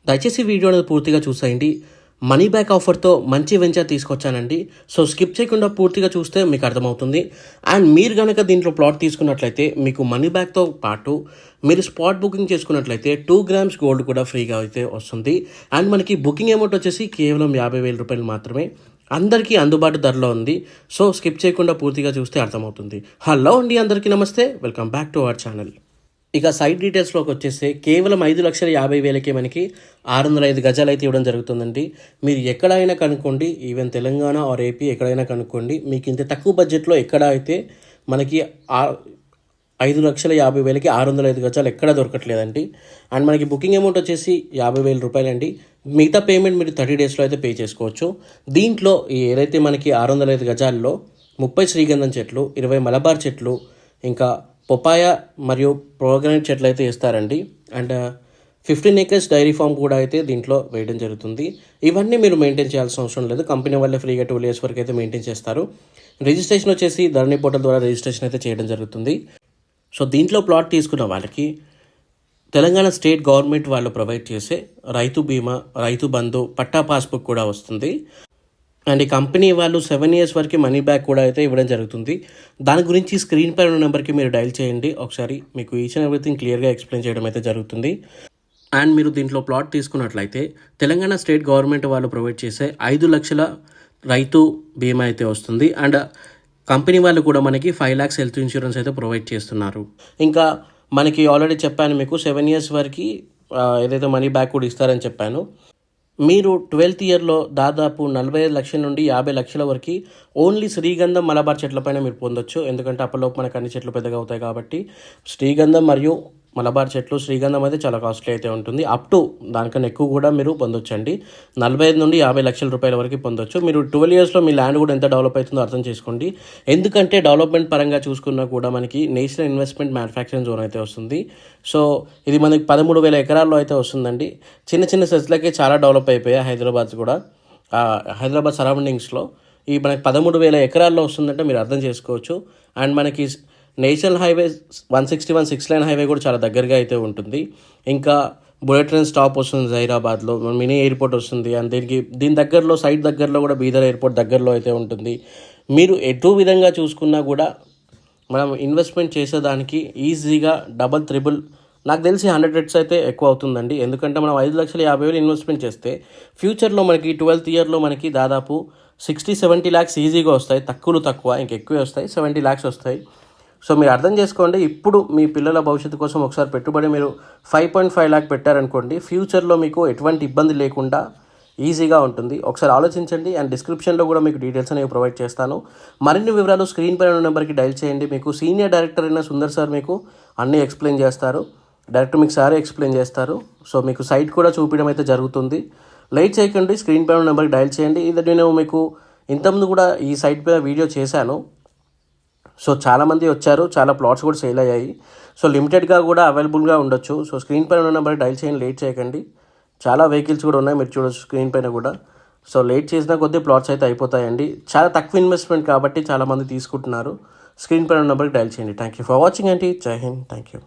దయచేసి వీడియో అనేది పూర్తిగా చూసేయండి. మనీ బ్యాక్ ఆఫర్తో మంచి వెంచర్ తీసుకొచ్చానండి. సో స్కిప్ చేయకుండా పూర్తిగా చూస్తే మీకు అర్థమవుతుంది. అండ్ మీరు కనుక దీంట్లో ప్లాట్ తీసుకున్నట్లయితే మీకు మనీ బ్యాక్తో పాటు మీరు స్పాట్ బుకింగ్ చేసుకున్నట్లయితే 2 గ్రామ్స్ గోల్డ్ కూడా ఫ్రీగా అయితే వస్తుంది. అండ్ మనకి బుకింగ్ అమౌంట్ వచ్చేసి కేవలం 50,000 రూపాయలు మాత్రమే. అందరికీ అందుబాటు ధరలో ఉంది. సో స్కిప్ చేయకుండా పూర్తిగా చూస్తే అర్థమవుతుంది. హలో అండి, అందరికీ నమస్తే, welcome back to our channel. ఇక సైట్ డీటెయిల్స్లోకి వచ్చేస్తే కేవలం 5,50,000 మనకి 605 గజాలు అయితే ఇవ్వడం జరుగుతుందండి. మీరు ఎక్కడైనా కనుక్కోండి, ఈవెన్ తెలంగాణ ఆర్ ఏపీ ఎక్కడైనా కనుక్కోండి, మీకు ఇంత తక్కువ బడ్జెట్లో ఎక్కడ అయితే మనకి 5,50,000కి 605 గజాలు ఎక్కడ దొరకట్లేదండి. అండ్ మనకి బుకింగ్ అమౌంట్ వచ్చేసి 50,000 రూపాయలండి. మిగతా పేమెంట్ మీరు 30 డేస్లో అయితే పే చేసుకోవచ్చు. దీంట్లో ఏదైతే మనకి 605 గజాల్లో 30 శ్రీగంధం చెట్లు, 20 మలబార్ చెట్లు, ఇంకా పొపాయ మరియు ప్రోగ్రానైట్ చెట్లు అయితే ఇస్తారండి. అండ్ 15 acres డైరీ ఫామ్ కూడా అయితే దీంట్లో వేయడం జరుగుతుంది. ఇవన్నీ మీరు మెయింటైన్ చేయాల్సిన అవసరం లేదు. కంపెనీ వాళ్ళే ఫ్రీగా 2 years వరకు అయితే మెయింటైన్ చేస్తారు. రిజిస్ట్రేషన్ వచ్చేసి ధరణి పోర్టల్ ద్వారా రిజిస్ట్రేషన్ అయితే చేయడం జరుగుతుంది. సో దీంట్లో ప్లాట్ తీసుకున్న వాళ్ళకి తెలంగాణ స్టేట్ గవర్నమెంట్ వాళ్ళు ప్రొవైడ్ చేసే రైతు బీమా, రైతు బంధు, పట్టా పాస్బుక్ కూడా వస్తుంది. అండ్ ఈ కంపెనీ వాళ్ళు 7 years వరకు మనీ బ్యాక్ కూడా అయితే ఇవ్వడం జరుగుతుంది. దాని గురించి స్క్రీన్ పై ఉన్న నెంబర్కి మీరు డైల్ చేయండి. ఒకసారి మీకు ఈచ్ అండ్ ఎవ్రీథింగ్ క్లియర్గా ఎక్స్ప్లెయిన్ చేయడం అయితే జరుగుతుంది. అండ్ మీరు దీంట్లో ప్లాట్ తీసుకున్నట్లయితే తెలంగాణ స్టేట్ గవర్నమెంట్ వాళ్ళు ప్రొవైడ్ చేసే 5 లక్షల రైతు బీమా అయితే వస్తుంది. అండ్ కంపెనీ వాళ్ళు కూడా మనకి 5 lakhs హెల్త్ ఇన్సూరెన్స్ అయితే ప్రొవైడ్ చేస్తున్నారు. ఇంకా మనకి ఆల్రెడీ చెప్పాను మీకు 7 years వరకు ఏదైతే మనీ బ్యాక్ కూడా ఇస్తారని చెప్పాను. మీరు 12th yearలో దాదాపు 45 లక్షల నుండి 50 లక్షల వరకు ఓన్లీ శ్రీగంధం, మలబార్ చెట్లపైన మీరు పొందొచ్చు. ఎందుకంటే అప్పటిలోపు మనకు అన్ని చెట్లు పెద్దగా అవుతాయి కాబట్టి శ్రీగంధం మరియు మలబార్ చెట్లు, శ్రీగంధం అయితే చాలా కాస్ట్లీ అయితే ఉంటుంది. అప్ టు దానికన్నా ఎక్కువ కూడా మీరు పొందొచ్చు అండి. 45 నుండి 50 లక్షల రూపాయల వరకు పొందొచ్చు. మీరు 12 yearsలో మీ ల్యాండ్ కూడా ఎంత డెవలప్ అవుతుందో అర్థం చేసుకోండి. ఎందుకంటే డెవలప్మెంట్ పరంగా చూసుకున్నా కూడా మనకి నేషనల్ ఇన్వెస్ట్మెంట్ మ్యానుఫ్యాక్చరింగ్ జోన్ అయితే వస్తుంది. సో ఇది మనకి 13,000 ఎకరాల్లో అయితే వస్తుందండి. చిన్న చిన్న సెట్లకే చాలా డెవలప్ అయిపోయాయి హైదరాబాద్ కూడా. హైదరాబాద్ సరౌండింగ్స్లో ఈ మనకి 13,000 ఎకరాల్లో వస్తుందంటే మీరు అర్థం చేసుకోవచ్చు. అండ్ మనకి నేషనల్ హైవే 161 6 lane హైవే కూడా చాలా దగ్గరగా అయితే ఉంటుంది. ఇంకా బుల్లెట్ ట్రైన్ స్టాప్ వస్తుంది హైదరాబాద్లో, మినీ ఎయిర్పోర్ట్ వస్తుంది. అండ్ దీని దగ్గరలో సైట్ దగ్గరలో కూడా బీదర్ ఎయిర్పోర్ట్ దగ్గరలో అయితే ఉంటుంది. మీరు ఎటు విధంగా చూసుకున్నా కూడా మనం ఇన్వెస్ట్మెంట్ చేసేదానికి ఈజీగా డబల్ త్రిబుల్, నాకు తెలిసి 100x అయితే ఎక్కువ అవుతుందండి. ఎందుకంటే మనం 5,50,000 ఇన్వెస్ట్మెంట్ చేస్తే ఫ్యూచర్లో మనకి 12th yearలో మనకి దాదాపు 60-70 lakhs ఈజీగా వస్తాయి. తక్కువ ఇంకెక్కువే వస్తాయి, 70 lakhs వస్తాయి. సో మీరు అర్థం చేసుకోండి. ఇప్పుడు మీ పిల్లల భవిష్యత్తు కోసం ఒకసారి పెట్టుబడి మీరు 5.5 lakh పెట్టారనుకోండి, ఫ్యూచర్లో మీకు ఎటువంటి ఇబ్బంది లేకుండా ఈజీగా ఉంటుంది. ఒకసారి ఆలోచించండి. అండ్ డిస్క్రిప్షన్లో కూడా మీకు డీటెయిల్స్ అనేవి ప్రొవైడ్ చేస్తాను. మరిన్ని వివరాలు స్క్రీన్ పైన ఉన్న నెంబర్కి డైల్ చేయండి. మీకు సీనియర్ డైరెక్టర్ అయిన సుందర్ సార్ మీకు అన్నీ ఎక్స్ప్లెయిన్ చేస్తారు. డైరెక్ట్ మీకు సారే ఎక్స్ప్లెయిన్ చేస్తారు. సో మీకు సైట్ కూడా చూపించడం అయితే జరుగుతుంది. లైట్ చేయకండి, స్క్రీన్ పైన ఉన్న నెంబర్కి డైల్ చేయండి. ఇది నేను మీకు ఇంతకుముందు కూడా ఈ సైట్ పైన వీడియో చేశాను. సో చాలామంది వచ్చారు, చాలా ప్లాట్స్ కూడా సేల్ అయ్యాయి. సో లిమిటెడ్గా కూడా అవైలబుల్గా ఉండొచ్చు. సో స్క్రీన్ పైన ఉన్న నెంబర్కి డైల్ చేయండి, లేట్ చేయకండి. చాలా వెహికల్స్ కూడా ఉన్నాయి, మీరు చూడొచ్చు స్క్రీన్ పైన కూడా. సో లేట్ చేసిన కొద్దీ ప్లాట్స్ అయితే అయిపోతాయండి. చాలా తక్కువ ఇన్వెస్ట్మెంట్ కాబట్టి చాలామంది తీసుకుంటున్నారు. స్క్రీన్ పైన ఉన్న నెంబర్కి డైల్ చేయండి. థ్యాంక్ యూ ఫర్ వాచింగ్ అండి. జై హింద్. Thank you.